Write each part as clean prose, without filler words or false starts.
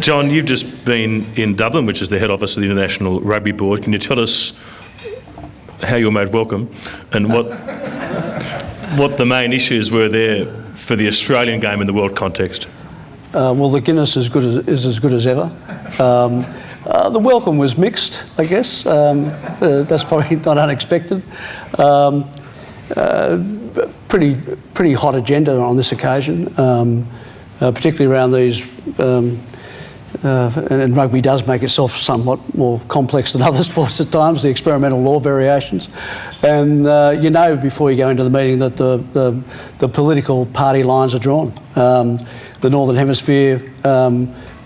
John, you've just been in Dublin, which is the head office of the International Rugby Board. Can you tell us how you were made welcome and what the main issues were there for the Australian game in the world context? Well, the Guinness is as good as ever. The welcome was mixed, I guess. That's probably not unexpected. Pretty hot agenda on this occasion, particularly around these. And rugby does make itself somewhat more complex than other sports at times, the experimental law variations. And you know before you go into the meeting that the political party lines are drawn. The Northern Hemisphere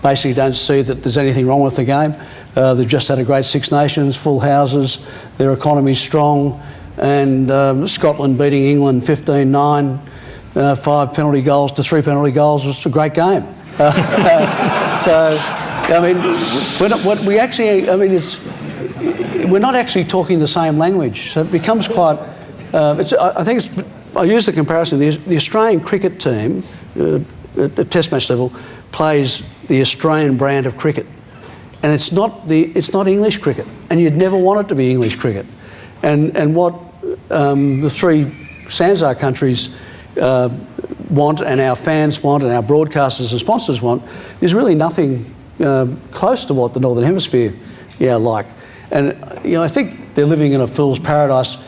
basically don't see that there's anything wrong with the game. They've just had a great Six Nations, full houses, their economy's strong, and Scotland beating England 15-9, 5 penalty goals to 3 penalty goals was a great game. So, I mean, we're not actually talking the same language. So it becomes quite. I use the comparison. The Australian cricket team at Test match level plays the Australian brand of cricket, and it's not English cricket, and you'd never want it to be English cricket. And what the three SANZAR countries want, and our fans want, and our broadcasters and sponsors want, is really nothing close to what the Northern Hemisphere like. And I think they're living in a fool's paradise.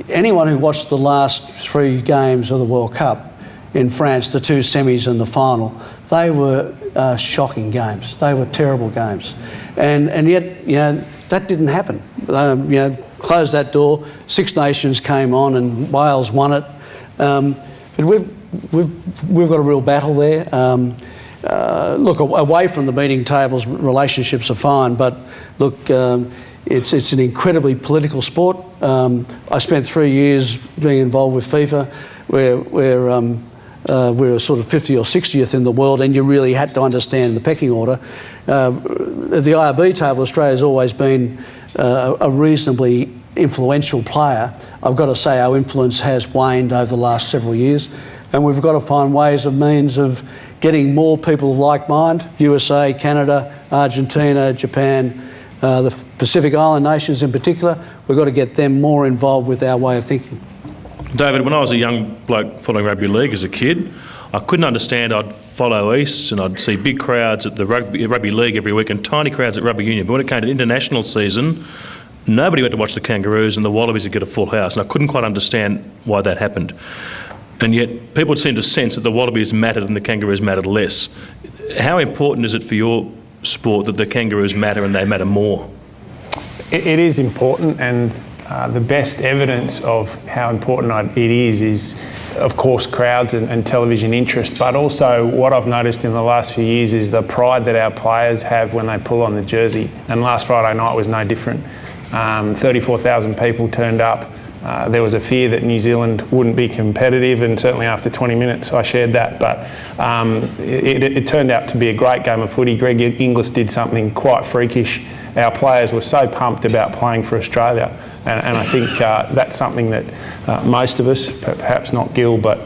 Anyone who watched the last 3 games of the World Cup in France, the 2 semis and the final, they were shocking games. They were terrible games. And yet, that didn't happen. Closed that door, Six Nations came on and Wales won it. But we've got a real battle there. Look, away from the meeting tables, relationships are fine, but look, it's an incredibly political sport. I spent 3 years being involved with FIFA, where we're sort of 50th or 60th in the world, and you really had to understand the pecking order. At the IRB table, Australia's always been a reasonably influential player. I've got to say our influence has waned over the last several years, and we've got to find ways of means of getting more people of like mind, USA, Canada, Argentina, Japan, the Pacific Island nations in particular. We've got to get them more involved with our way of thinking. David, when I was a young bloke following rugby league as a kid, I couldn't understand. I'd follow East and I'd see big crowds at the rugby league every week and tiny crowds at rugby union. But when it came to international season, nobody went to watch the Kangaroos and the Wallabies would get a full house, and I couldn't quite understand why that happened. And yet people seem to sense that the Wallabies mattered and the Kangaroos mattered less. How important is it for your sport that the Kangaroos matter and they matter more? It is important, and the best evidence of how important it is of course crowds and television interest, but also what I've noticed in the last few years is the pride that our players have when they pull on the jersey. And last Friday night was no different. 34,000 people turned up. There was a fear that New Zealand wouldn't be competitive, and certainly after 20 minutes I shared that, but it turned out to be a great game of footy. Greg Inglis did something quite freakish. Our players were so pumped about playing for Australia, and I think that's something that most of us, perhaps not Gil, but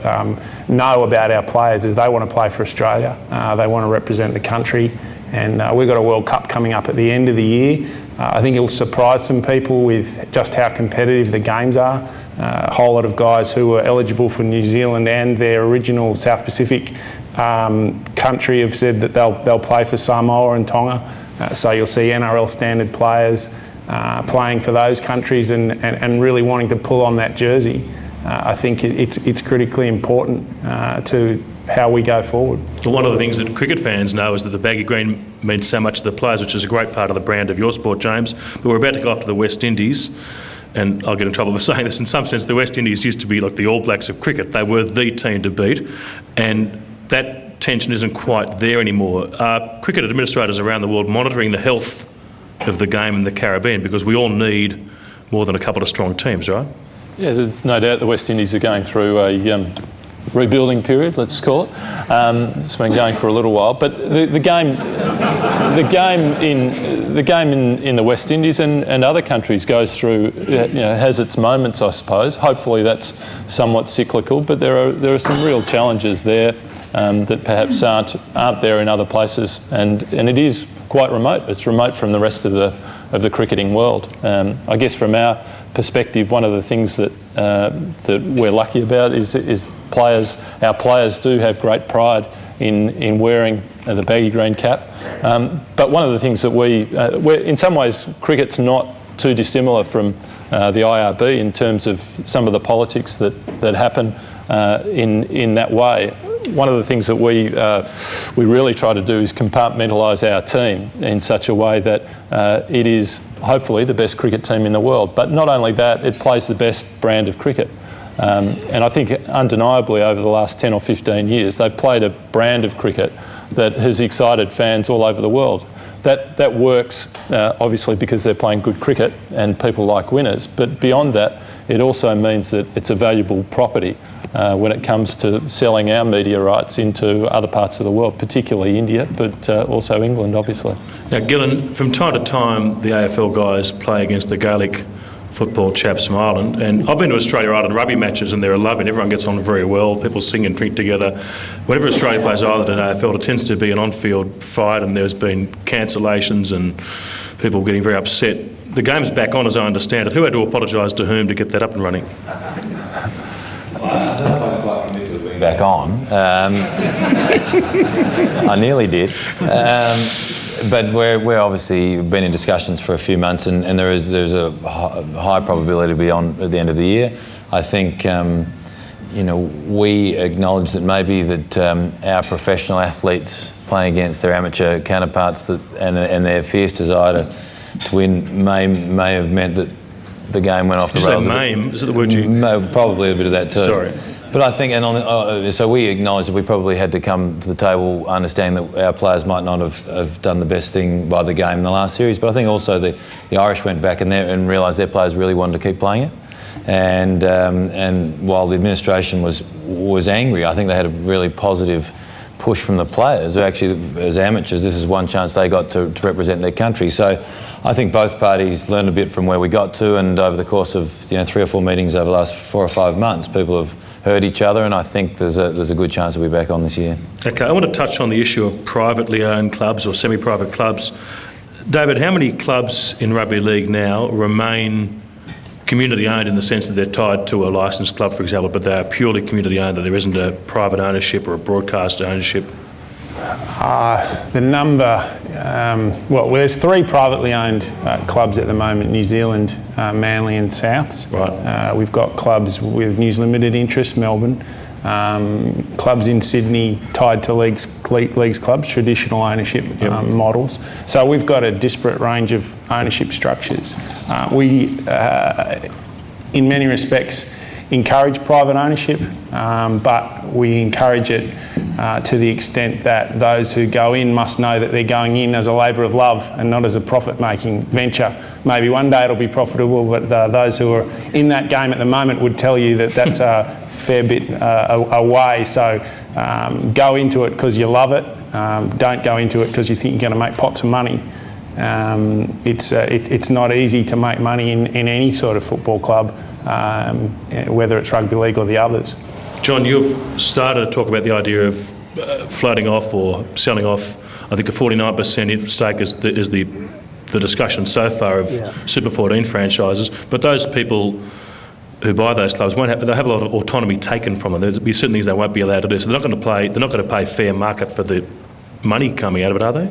know about our players, is they want to play for Australia. They want to represent the country, and we've got a World Cup coming up at the end of the year. I think it'll surprise some people with just how competitive the games are. A whole lot of guys who were eligible for New Zealand and their original South Pacific country have said that they'll play for Samoa and Tonga. So you'll see NRL standard players playing for those countries and really wanting to pull on that jersey. I think it's critically important to how we go forward. Well, one of the things that cricket fans know is that the baggy green means so much to the players, which is a great part of the brand of your sport, James. But we're about to go off to the West Indies, and I'll get in trouble for saying this. In some sense, the West Indies used to be like the All Blacks of cricket. They were the team to beat, and that tension isn't quite there anymore. Are cricket administrators around the world monitoring the health of the game in the Caribbean? Because we all need more than a couple of strong teams, right? Yeah, there's no doubt the West Indies are going through a rebuilding period, let's call it. It's been going for a little while, but the game in the West Indies and other countries goes through, has its moments, I suppose. Hopefully that's somewhat cyclical, but there are some real challenges there. that perhaps aren't there in other places, and it is quite remote. It's remote from the rest of the cricketing world. I guess from our perspective, one of the things that we're lucky about is our players do have great pride in wearing the baggy green cap. But one of the things that we're in some ways, cricket's not too dissimilar from the IRB in terms of some of the politics that happen in that way. One of the things that we really try to do is compartmentalise our team in such a way that it is hopefully the best cricket team in the world. But not only that, it plays the best brand of cricket. And I think undeniably over the last 10 or 15 years, they've played a brand of cricket that has excited fans all over the world. That works obviously because they're playing good cricket and people like winners, but beyond that, it also means that it's a valuable property when it comes to selling our media rights into other parts of the world, particularly India, but also England, obviously. Now, Gillen, from time to time, the AFL guys play against the Gaelic football chaps from Ireland, and I've been to Australia Ireland rugby matches and they're loving. Everyone gets on very well, people sing and drink together. Whenever Australia plays Ireland in AFL, it tends to be an on-field fight, and there's been cancellations and people getting very upset. The game's back on as I understand it. Who had to apologise to whom to get that up and running? Back on. I nearly did. But we're obviously been in discussions for a few months, and there's a high probability to be on at the end of the year. I think we acknowledge that maybe that our professional athletes playing against their amateur counterparts and their fierce desire to win may have meant that the game went off the rails. Is that MAME? Is it the word you... No, probably a bit of that too. Sorry. But I think, so we acknowledge that we probably had to come to the table understanding that our players might not have done the best thing by the game in the last series. But I think also the Irish went back and realised their players really wanted to keep playing it. And while the administration was angry, I think they had a really positive push from the players who actually, as amateurs, this is one chance they got to represent their country. So I think both parties learned a bit from where we got to, and over the course of 3 or 4 meetings over the last 4 or 5 months, people have heard each other, and I think there's a good chance we'll be back on this year. Okay, I want to touch on the issue of privately owned clubs or semi-private clubs. David, how many clubs in rugby league now remain community owned in the sense that they're tied to a licensed club, for example, but they are purely community owned, that there isn't a private ownership or a broadcast ownership? The number, there's 3 privately owned clubs at the moment: New Zealand, Manly and Souths. Right. We've got clubs with News Limited interest, Melbourne, clubs in Sydney tied to leagues clubs, traditional ownership models. So we've got a disparate range of ownership structures. We, in many respects, encourage private ownership, but we encourage it to the extent that those who go in must know that they're going in as a labour of love and not as a profit-making venture. Maybe one day it'll be profitable, but those who are in that game at the moment would tell you that that's a fair bit away. So go into it because you love it. Don't go into it because you think you're going to make pots of money. It's not easy to make money in any sort of football club, whether it's rugby league or the others. John, you've started to talk about the idea of floating off or selling off. I think a 49% stake is the discussion so far of Super 14 franchises. But those people who buy those clubs they'll have a lot of autonomy taken from them. There'll be certain things they won't be allowed to do. So they're not going to pay fair market for the money coming out of it, are they?